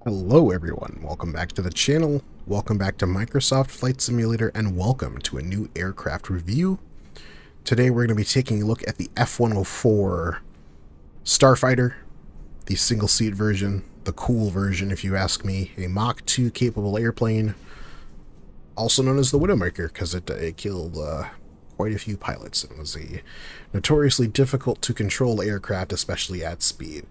Hello everyone, welcome back to the channel, welcome back to Microsoft Flight Simulator, and welcome to a new aircraft review. Today we're going to be taking a look at the F-104 Starfighter, the single-seat version, the cool version if you ask me, a Mach 2 capable airplane, also known as the Widowmaker because it killed quite a few pilots. It was a notoriously difficult to control aircraft, especially at speed.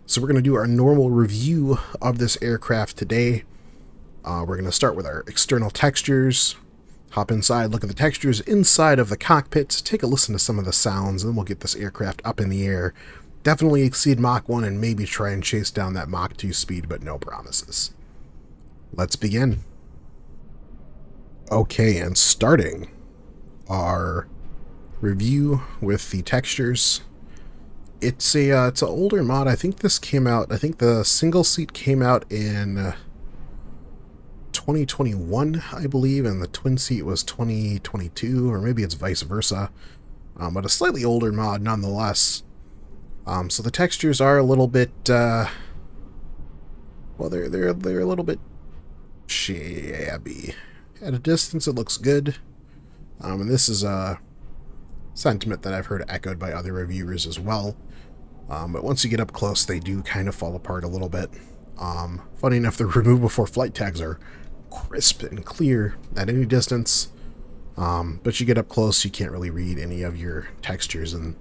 So we're going to do our normal review of this aircraft today. We're going to start with our external textures, hop inside, look at the textures inside of the cockpit, take a listen to some of the sounds, and then we'll get this aircraft up in the air. Definitely exceed Mach 1 and maybe try and chase down that Mach 2 speed, but no promises. Let's begin. Okay, and starting our review with the textures. It's an older mod. I think this came out, I think the single seat came out in 2021, I believe, and the twin seat was 2022, or maybe it's vice versa. But a slightly older mod nonetheless. So the textures are a little bit, well, they're a little bit shabby. At a distance, it looks good. And this is a sentiment that I've heard echoed by other reviewers as well. But once you get up close, they do kind of fall apart a little bit. Funny enough, the remove before flight tags are crisp and clear at any distance. But you get up close, you can't really read any of your textures and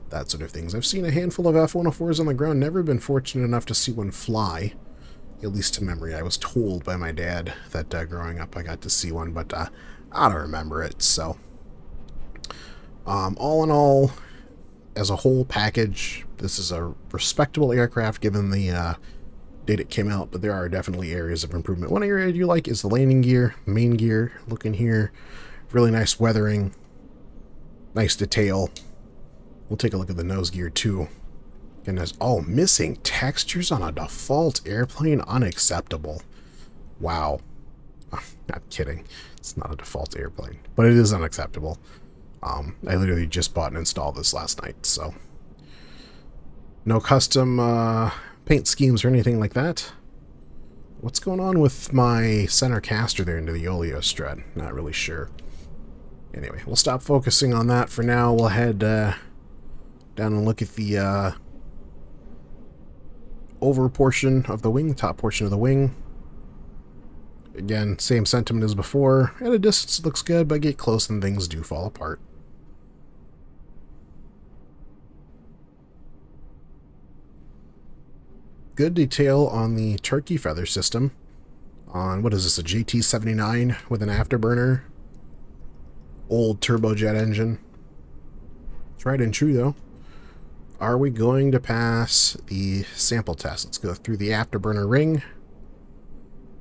that sort of things. I've seen a handful of F-104s on the ground, never been fortunate enough to see one fly, at least to memory. I was told by my dad that growing up I got to see one, but I don't remember it, so... all in all, as a whole package, this is a respectable aircraft given the date it came out, but there are definitely areas of improvement. One area I do like is the landing gear, main gear. Looking here, really nice weathering, nice detail. We'll take a look at the nose gear too. And there's missing textures on a default airplane, unacceptable. Wow. I'm kidding. It's not a default airplane, but it is unacceptable. I literally just bought and installed this last night, so no custom paint schemes or anything like that. What's going on with my center caster there into the oleo strut? Not really sure. Anyway, we'll stop focusing on that for now. We'll head down and look at the over portion of the wing, top portion of the wing. Again, same sentiment as before. At a distance it looks good, but get close and things do fall apart. Good detail on the turkey feather system. On, what is this, a JT79 with an afterburner? Old turbojet engine. Tried and true, though. Are we going to pass the sample test? Let's go through the afterburner ring.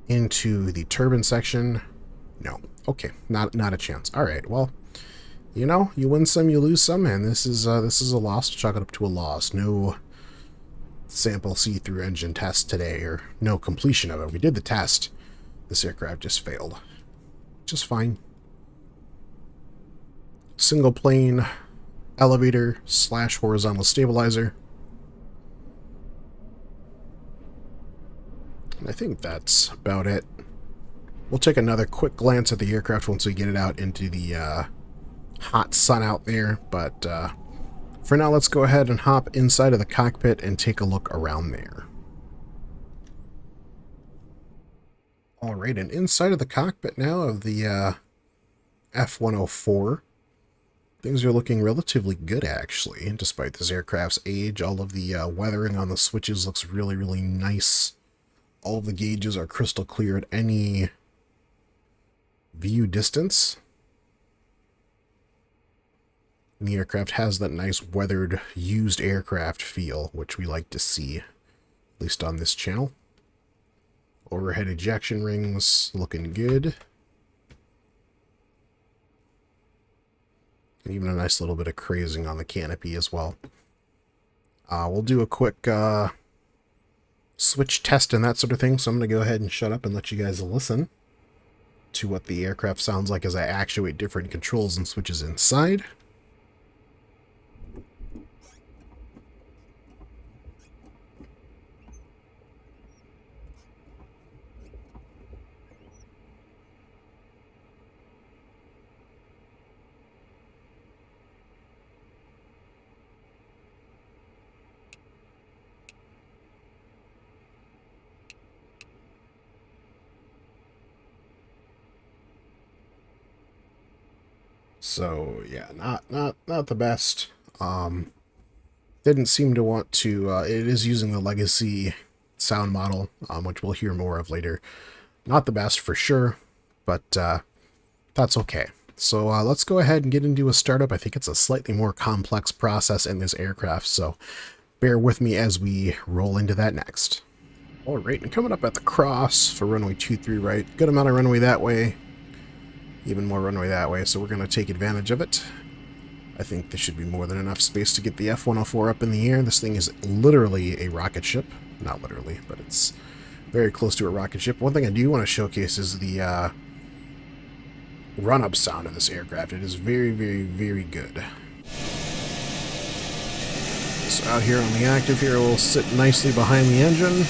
Into the turbine section. No. Okay, not a chance. Alright, well, you know, you win some, you lose some, and this is a loss. Chalk it up to a loss. No sample see-through engine test today, or no completion of it. We did the test. This aircraft just failed. Just fine. Single plane elevator / horizontal stabilizer. And I think that's about it. We'll take another quick glance at the aircraft once we get it out into the hot sun out there, but for now, let's go ahead and hop inside of the cockpit and take a look around there. Alright, and inside of the cockpit now of the F-104, things are looking relatively good, actually, despite this aircraft's age. All of the weathering on the switches looks really, really nice. All of the gauges are crystal clear at any view distance. And the aircraft has that nice weathered, used aircraft feel, which we like to see, at least on this channel. Overhead ejection rings looking good. And even a nice little bit of crazing on the canopy as well. We'll do a quick switch test and that sort of thing, so I'm going to go ahead and shut up and let you guys listen to what the aircraft sounds like as I actuate different controls and switches inside. So yeah, not the best. Didn't seem to want to. It is using the legacy sound model, which we'll hear more of later. Not the best for sure, but that's okay. So let's go ahead and get into a startup. I think it's a slightly more complex process in this aircraft, so bear with me as we roll into that next. All right, and coming up at the cross for runway 23 right. Good amount of runway that way. Even more runway that way, so we're going to take advantage of it. I think there should be more than enough space to get the F-104 up in the air. This thing is literally a rocket ship. Not literally, but it's very close to a rocket ship. One thing I do want to showcase is the run-up sound of this aircraft. It is very, very, very good. So out here on the active here, we'll sit nicely behind the engine.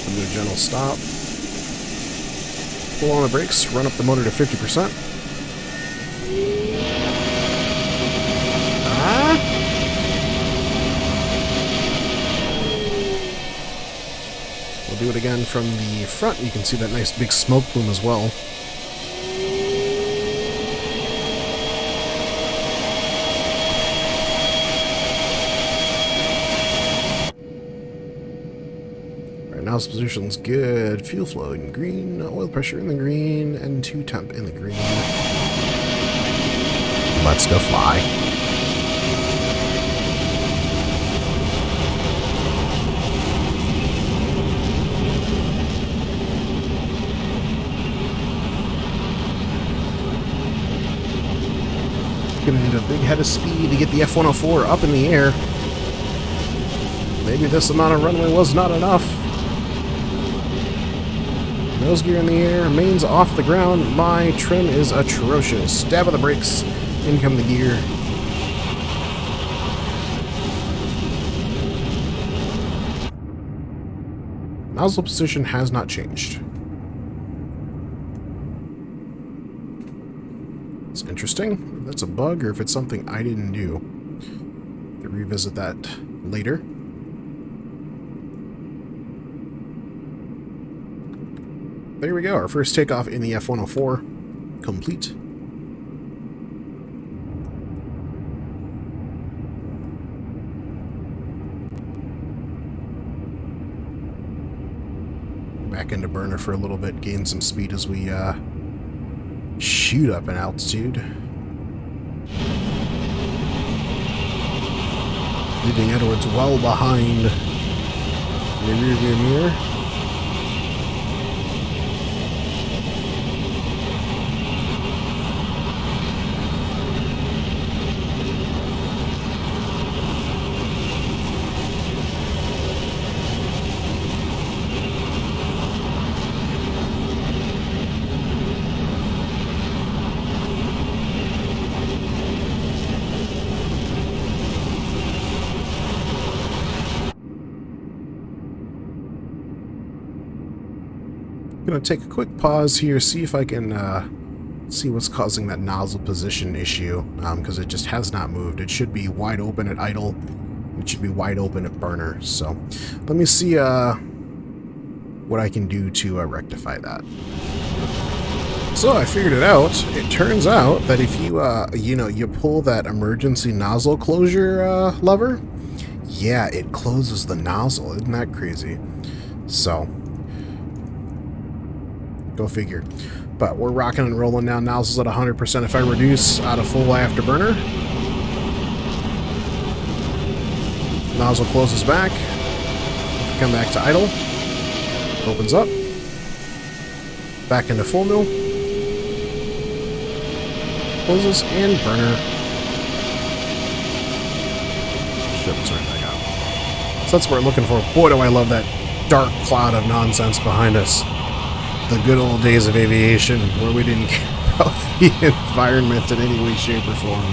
We'll do a gentle stop. Pull on the brakes, run up the motor to 50%. We'll do it again from the front. You can see that nice big smoke plume as well. Nozzle position's good. Fuel flow in green. Oil pressure in the green. N2 temp in the green. Let's go fly. Gonna need a big head of speed to get the F-104 up in the air. Maybe this amount of runway was not enough. Nose gear in the air, mains off the ground. My trim is atrocious. Stab of the brakes. In come the gear. Nozzle position has not changed. It's interesting. If that's a bug or if it's something I didn't do. To revisit that later. There we go, our first takeoff in the F-104, complete. Back into burner for a little bit, gain some speed as we shoot up in altitude. Leaving Edwards well behind the rearview mirror. Gonna take a quick pause here, see if I can see what's causing that nozzle position issue, because it just has not moved. It should be wide open at idle. It should be wide open at burner. So let me see what I can do to rectify that. So I figured it out. It turns out that if you you pull that emergency nozzle closure lever, yeah, it closes the nozzle. Isn't that crazy? So go figure. But we're rocking and rolling now. Nozzle's at 100%. If I reduce out of full afterburner, nozzle closes back. Come back to idle. Opens up. Back into full mil. Closes and burner. Shit, right back out. So that's what we're looking for. Boy, do I love that dark cloud of nonsense behind us. The good old days of aviation, where we didn't care about the environment in any way, shape, or form.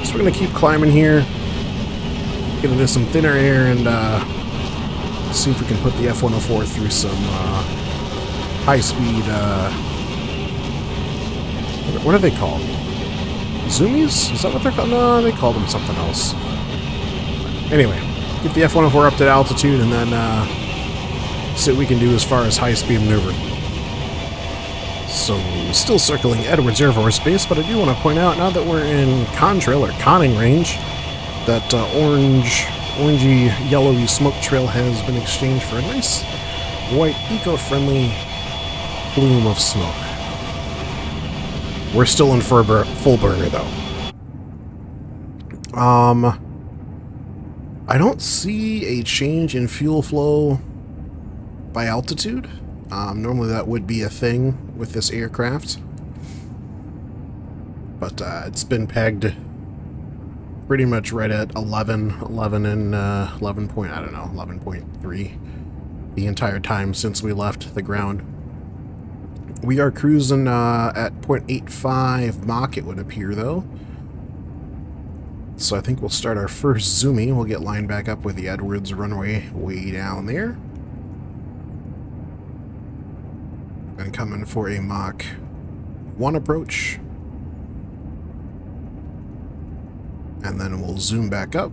So we're going to keep climbing here, get into some thinner air, and see if we can put the F-104 through some high-speed, what are they called? Zoomies? Is that what they're called? No, they called them something else. Anyway, get the F-104 up to altitude, and then see what we can do as far as high-speed maneuver. So, still circling Edwards Air Force Base, but I do want to point out, now that we're in contrail or conning range, that orangey, yellowy smoke trail has been exchanged for a nice, white, eco-friendly plume of smoke. We're still in full burner, though. I don't see a change in fuel flow by altitude. Normally that would be a thing with this aircraft. But it's been pegged pretty much right at 11 and 11 point, I don't know, 11.3 the entire time since we left the ground. We are cruising at 0.85 Mach, it would appear, though. So I think we'll start our first zoomie. We'll get lined back up with the Edwards runway way down there. And come in for a Mach 1 approach. And then we'll zoom back up.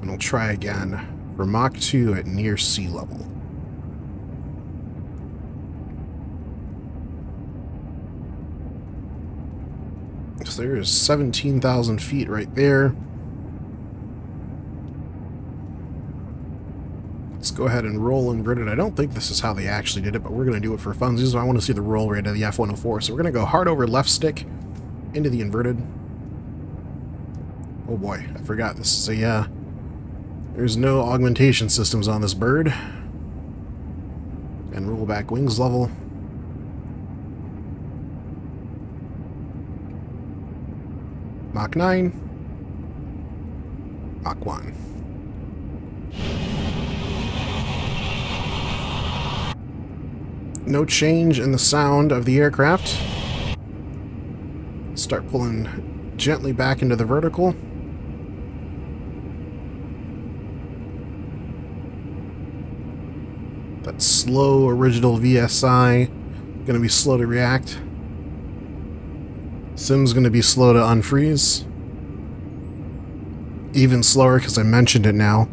And we'll try again for Mach 2 at near sea level. So there's 17,000 feet right there. Let's go ahead and roll inverted. I don't think this is how they actually did it, but we're going to do it for funsies. So I want to see the roll rate of the F-104. So we're going to go hard over left stick into the inverted. Oh boy, I forgot this is a, there's no augmentation systems on this bird. And roll back wings level. Mach 9. Mach 1. No change in the sound of the aircraft. Start pulling gently back into the vertical. That slow original VSI going to be slow to react. Sim's going to be slow to unfreeze. Even slower because I mentioned it now.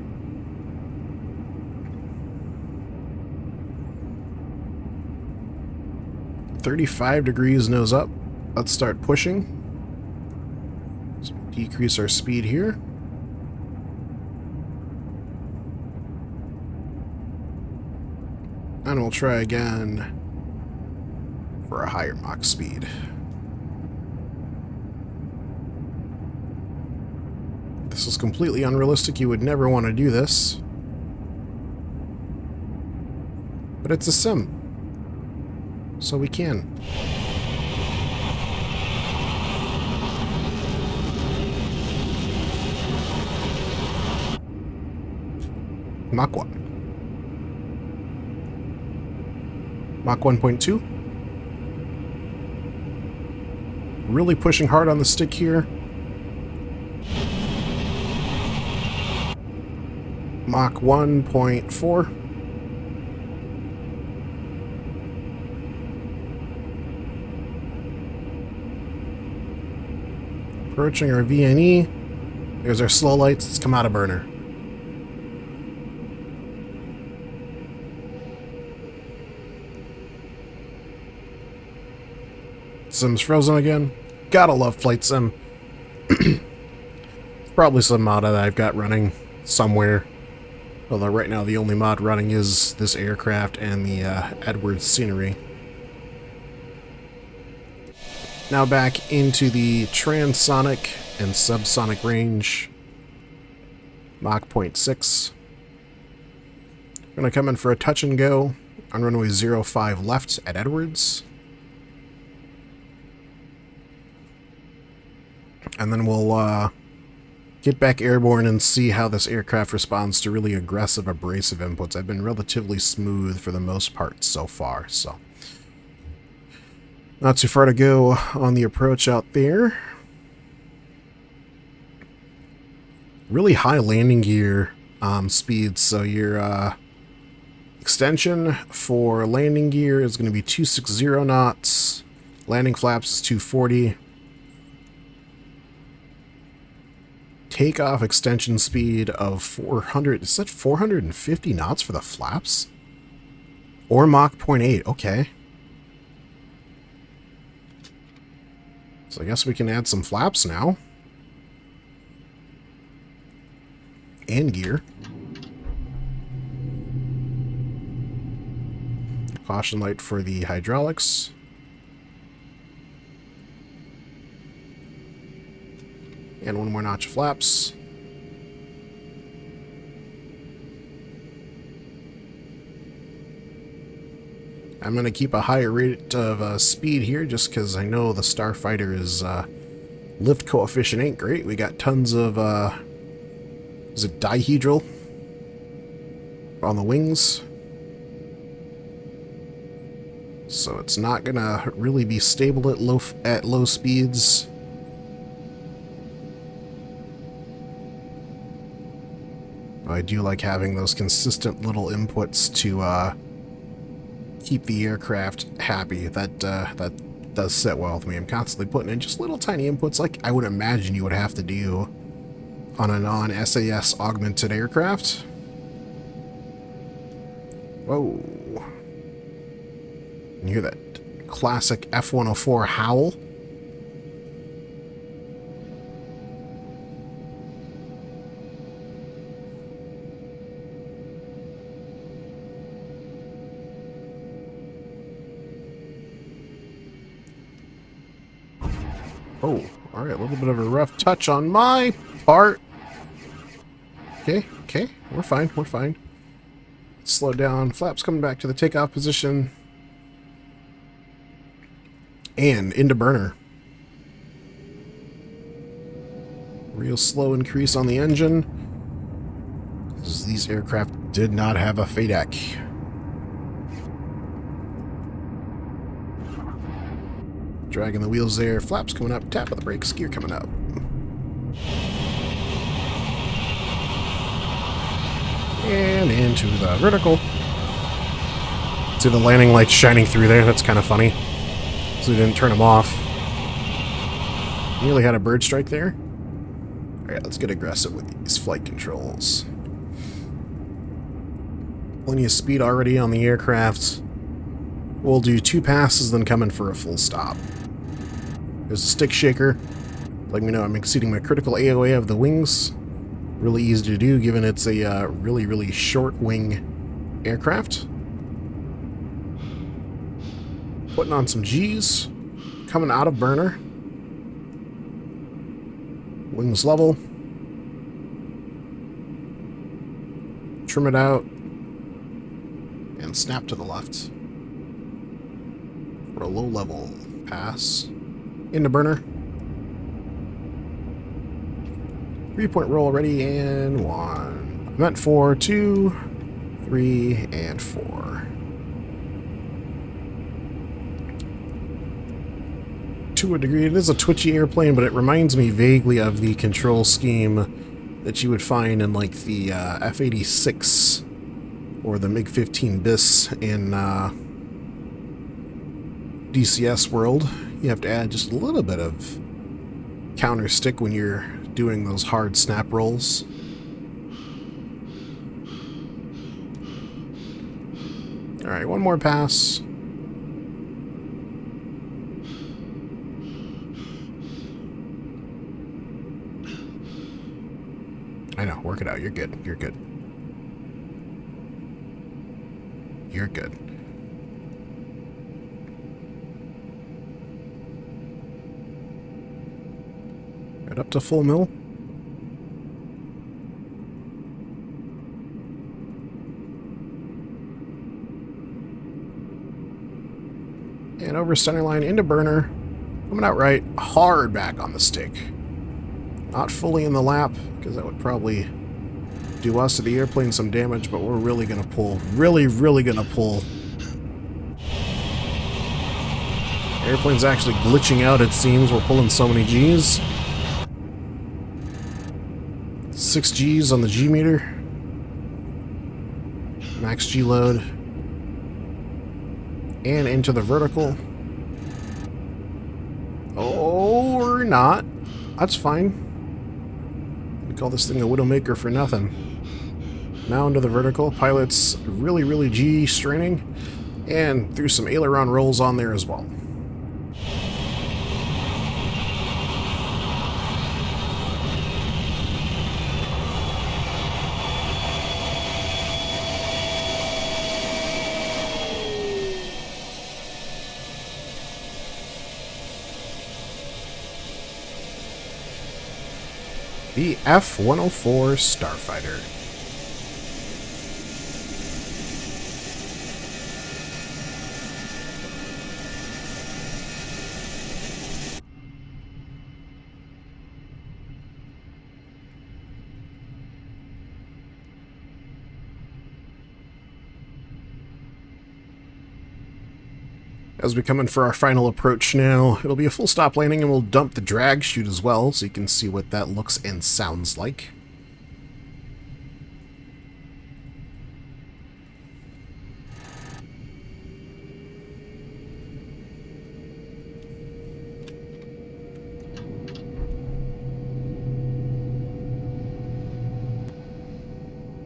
$35 nose up. Let's start pushing. So decrease our speed here. And we'll try again for a higher Mach speed. This is completely unrealistic. You would never want to do this. But it's a sim. So we can. Mach 1. Mach 1.2. Really pushing hard on the stick here. Mach 1.4. Approaching our VNE. There's our slow lights. Let's come out of burner. Sim's frozen again. Gotta love Flight Sim. Probably some mod that I've got running somewhere. Although right now the only mod running is this aircraft and the Edwards scenery. Now back into the transonic and subsonic range. Mach 0.6. We're going to come in for a touch and go on runway 05 left at Edwards. And then we'll get back airborne and see how this aircraft responds to really aggressive, abrasive inputs. I've been relatively smooth for the most part so far, so not too far to go on the approach out there. Really high landing gear speeds, so your extension for landing gear is going to be 260 knots. Landing flaps is 240. takeoff extension speed of 400. Is that 450 knots for the flaps? Or Mach 0.8. Okay. So I guess we can add some flaps now. And gear. Caution light for the hydraulics. And one more notch of flaps. I'm going to keep a higher rate of speed here just because I know the Starfighter's lift coefficient ain't great. We got tons of, is it dihedral on the wings? So it's not going to really be stable at low speeds. I do like having those consistent little inputs to keep the aircraft happy. That does sit well with me. I'm constantly putting in just little tiny inputs like I would imagine you would have to do on a non-SAS augmented aircraft. Whoa. You hear that classic F-104 howl? Oh, alright, a little bit of a rough touch on my part. Okay, we're fine, we're fine. Slow down, flaps coming back to the takeoff position. And into burner. Real slow increase on the engine. Because these aircraft did not have a FADEC. Dragging the wheels there, flaps coming up, tap of the brakes, gear coming up. And into the vertical. See the landing lights shining through there, that's kind of funny. So we didn't turn them off. Nearly had a bird strike there. Alright, let's get aggressive with these flight controls. Plenty of speed already on the aircraft. We'll do 2 passes, then come in for a full stop. There's a stick shaker. Let me know I'm exceeding my critical AOA of the wings. Really easy to do given it's a really, really short wing aircraft. Putting on some G's. Coming out of burner. Wings level. Trim it out. And snap to the left. For a low level pass. Into burner. 3-point roll ready and 1. I meant 4, 2, 3, and 4. To a degree, it is a twitchy airplane, but it reminds me vaguely of the control scheme that you would find in like the F-86 or the MiG-15 bis in DCS world. You have to add just a little bit of counter stick when you're doing those hard snap rolls. Alright, one more pass. I know, work it out. You're good. You're good. You're good. Right up to full mil. And over center line into burner. Coming out right, hard back on the stick. Not fully in the lap, because that would probably do us to the airplane some damage, but we're really going to pull. Really, really going to pull. Airplane's actually glitching out, it seems. We're pulling so many Gs. 6 Gs on the G meter. Max G load. And into the vertical. Oh, or not. That's fine. Call this thing the Widowmaker for nothing. Now into the vertical. Pilot's really G straining. And threw some aileron rolls on there as well. The F-104 Starfighter. As we come in for our final approach now, it'll be a full stop landing and we'll dump the drag chute as well so you can see what that looks and sounds like.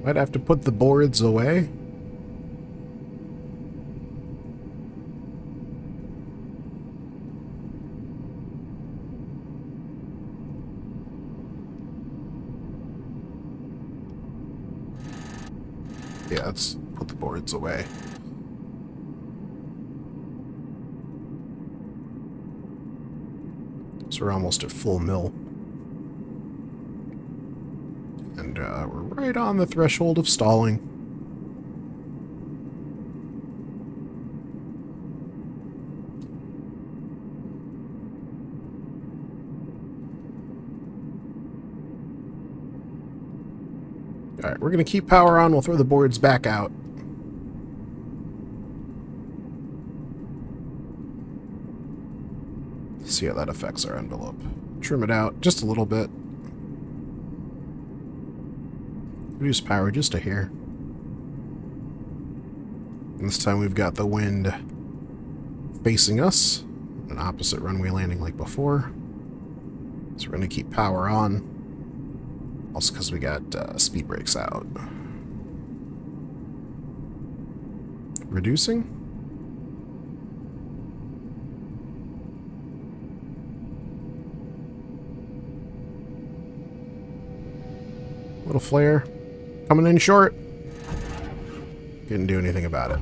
Might have to put the boards away. Yeah, let's put the boards away. So we're almost at full mill. And we're right on the threshold of stalling. Alright, we're going to keep power on. We'll throw the boards back out. See how that affects our envelope. Trim it out just a little bit. Reduce power just a hair. And this time we've got the wind facing us. An opposite runway landing like before. So we're going to keep power on. Also because we got speed brakes out. Reducing. Little flare. Coming in short. Didn't do anything about it.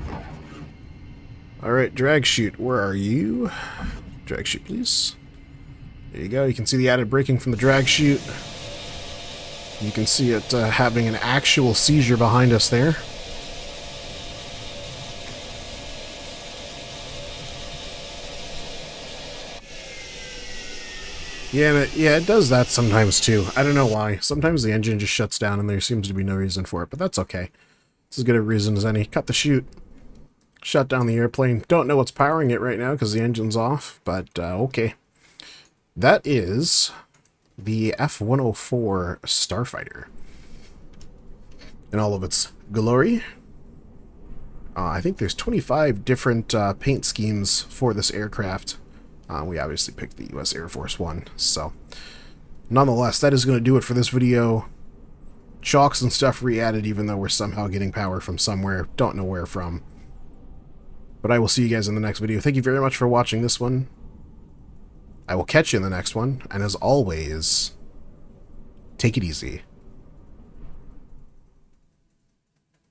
Alright, drag chute. Where are you? Drag chute, please. There you go. You can see the added braking from the drag chute. You can see it having an actual seizure behind us there. Yeah, it does that sometimes too. I don't know why. Sometimes the engine just shuts down and there seems to be no reason for it, but that's okay. It's as good a reason as any. Cut the chute. Shut down the airplane. Don't know what's powering it right now because the engine's off, but okay. That is the F-104 Starfighter in all of its glory. I think there's 25 different paint schemes for this aircraft. We obviously picked the U.S. Air Force one, so nonetheless, that is going to do it for this video. Chocks and stuff re-added, even though we're somehow getting power from somewhere. Don't know where from. But I will see you guys in the next video. Thank you very much for watching this one. I will catch you in the next one, and as always, take it easy.